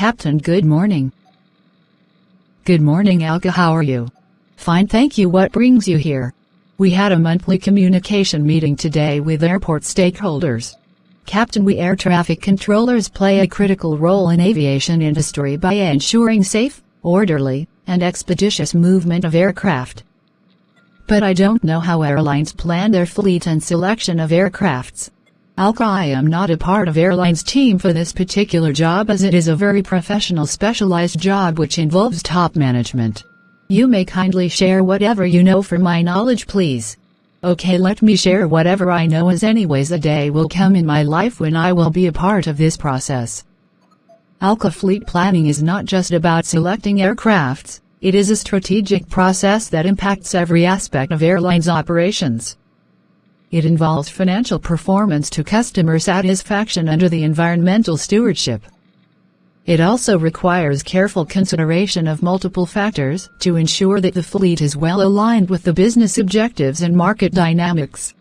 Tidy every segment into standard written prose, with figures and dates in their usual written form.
Captain, good morning. Good morning, Alka, how are you? Fine, thank you. What brings you here? We had a monthly communication meeting today with airport stakeholders. Captain, we air traffic controllers play a critical role in aviation industry by ensuring safe, orderly, and expeditious movement of aircraft. But I don't know how airlines plan their fleet and selection of aircrafts. Alka, I am not a part of airlines team for this particular job, as it is a very professional specialized job which involves top management. You may kindly share whatever you know for my knowledge, please. Okay, let me share whatever I know, as anyways a day will come in my life when I will be a part of this process. Alka, fleet planning is not just about selecting aircrafts, it is a strategic process that impacts every aspect of airlines operations. It involves financial performance to customer satisfaction under the environmental stewardship. It also requires careful consideration of multiple factors to ensure that the fleet is well aligned with the business objectives and market dynamics.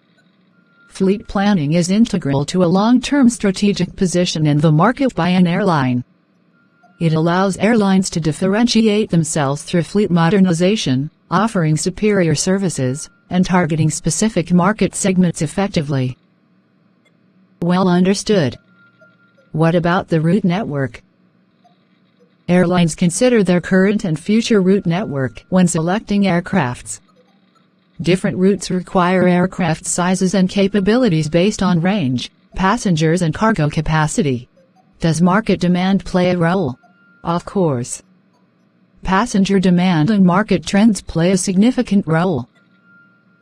Fleet planning is integral to a long-term strategic position in the market by an airline. It allows airlines to differentiate themselves through fleet modernization, offering superior services, and targeting specific market segments effectively. Well understood. What about the route network? Airlines consider their current and future route network when selecting aircrafts. Different routes require aircraft sizes and capabilities based on range, passengers, and cargo capacity. Does market demand play a role? Of course. Passenger demand and market trends play a significant role.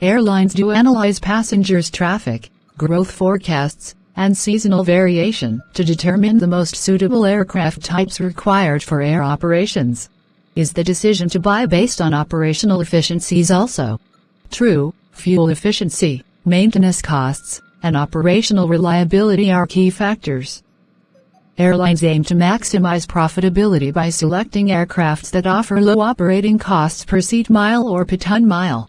Airlines do analyze passengers' traffic, growth forecasts, and seasonal variation to determine the most suitable aircraft types required for air operations. Is the decision to buy based on operational efficiencies also? True, fuel efficiency, maintenance costs, and operational reliability are key factors. Airlines aim to maximize profitability by selecting aircrafts that offer low operating costs per seat mile or per ton mile.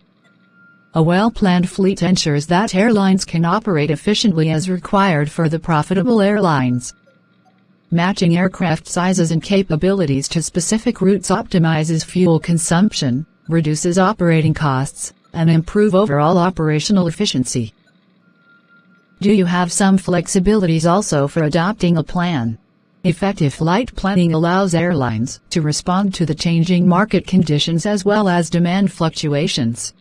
A well-planned fleet ensures that airlines can operate efficiently as required for the profitable airlines. Matching aircraft sizes and capabilities to specific routes optimizes fuel consumption, reduces operating costs, and improves overall operational efficiency. Do you have some flexibilities also for adopting a plan? Effective flight planning allows airlines to respond to the changing market conditions as well as demand fluctuations.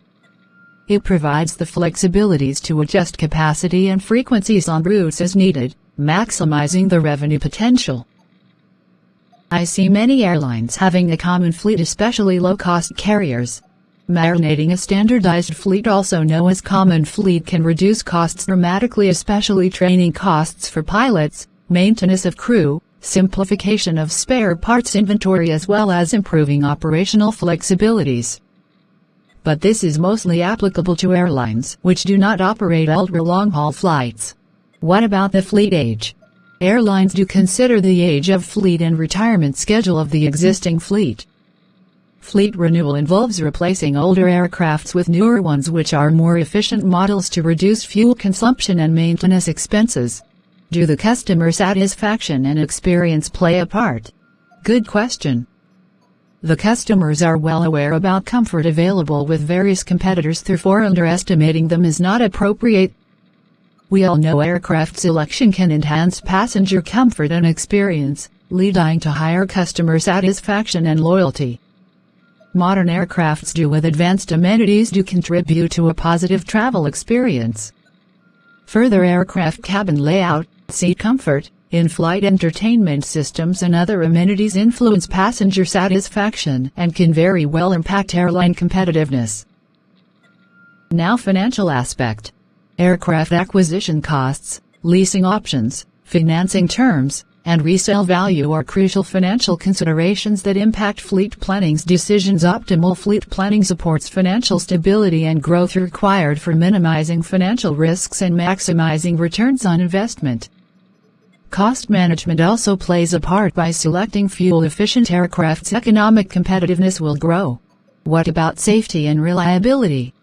It provides the flexibilities to adjust capacity and frequencies on routes as needed, maximizing the revenue potential. I see many airlines having a common fleet, especially low-cost carriers. Marinating a standardized fleet, also known as common fleet, can reduce costs dramatically, especially training costs for pilots, maintenance of crew, simplification of spare parts inventory, as well as improving operational flexibilities. But this is mostly applicable to airlines which do not operate ultra-long-haul flights. What about the fleet age? Airlines do consider the age of fleet and retirement schedule of the existing fleet. Fleet renewal involves replacing older aircrafts with newer ones which are more efficient models to reduce fuel consumption and maintenance expenses. Do the customer satisfaction and experience play a part? Good question. The customers are well aware about comfort available with various competitors, therefore underestimating them is not appropriate. We all know aircraft selection can enhance passenger comfort and experience, leading to higher customer satisfaction and loyalty. Modern aircrafts with advanced amenities do contribute to a positive travel experience. Further, aircraft cabin layout, seat comfort, in-flight entertainment systems, and other amenities influence passenger satisfaction and can very well impact airline competitiveness. Now, financial aspect. Aircraft acquisition costs, leasing options, financing terms, and resale value are crucial financial considerations that impact fleet planning's decisions. Optimal fleet planning supports financial stability and growth required for minimizing financial risks and maximizing returns on investment. Cost management also plays a part. By selecting fuel-efficient aircraft's economic competitiveness will grow. What about safety and reliability?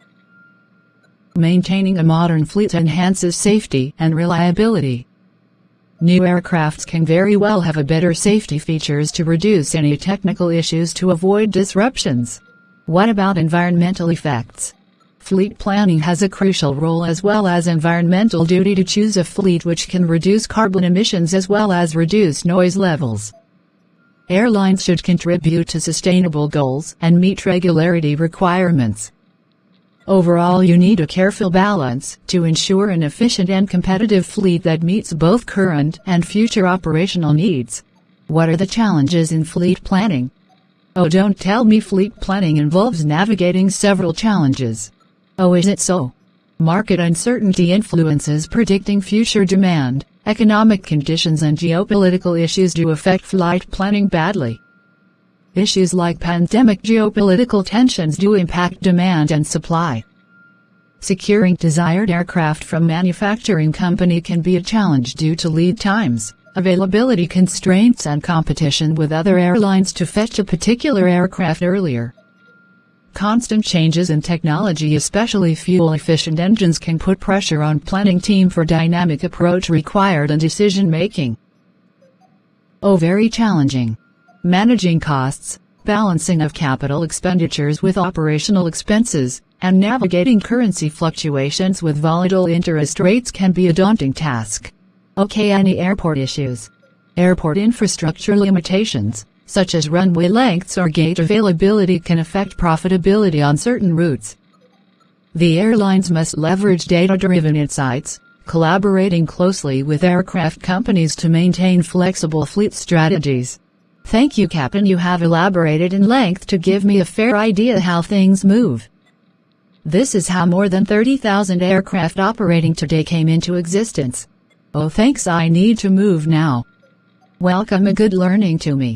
Maintaining a modern fleet enhances safety and reliability. New aircrafts can very well have a better safety features to reduce any technical issues to avoid disruptions. What about environmental effects? Fleet planning has a crucial role as well as environmental duty to choose a fleet which can reduce carbon emissions as well as reduce noise levels. Airlines should contribute to sustainable goals and meet regularity requirements. Overall, you need a careful balance to ensure an efficient and competitive fleet that meets both current and future operational needs. What are the challenges in fleet planning? Oh, don't tell me fleet planning involves navigating several challenges. Oh, is it so? Market uncertainty influences predicting future demand, economic conditions and geopolitical issues do affect flight planning badly. Issues like pandemic geopolitical tensions do impact demand and supply. Securing desired aircraft from manufacturing company can be a challenge due to lead times, availability constraints and competition with other airlines to fetch a particular aircraft earlier. Constant changes in technology, especially fuel-efficient engines, can put pressure on planning team for dynamic approach required in decision-making. Oh, very challenging. Managing costs, balancing of capital expenditures with operational expenses, and navigating currency fluctuations with volatile interest rates can be a daunting task. Okay, any airport issues? Airport infrastructure limitations, such as runway lengths or gate availability, can affect profitability on certain routes. The airlines must leverage data-driven insights, collaborating closely with aircraft companies to maintain flexible fleet strategies. Thank you, Captain. You have elaborated in length to give me a fair idea how things move. This is how more than 30,000 aircraft operating today came into existence. Oh, thanks. I need to move now. Welcome, a good learning to me.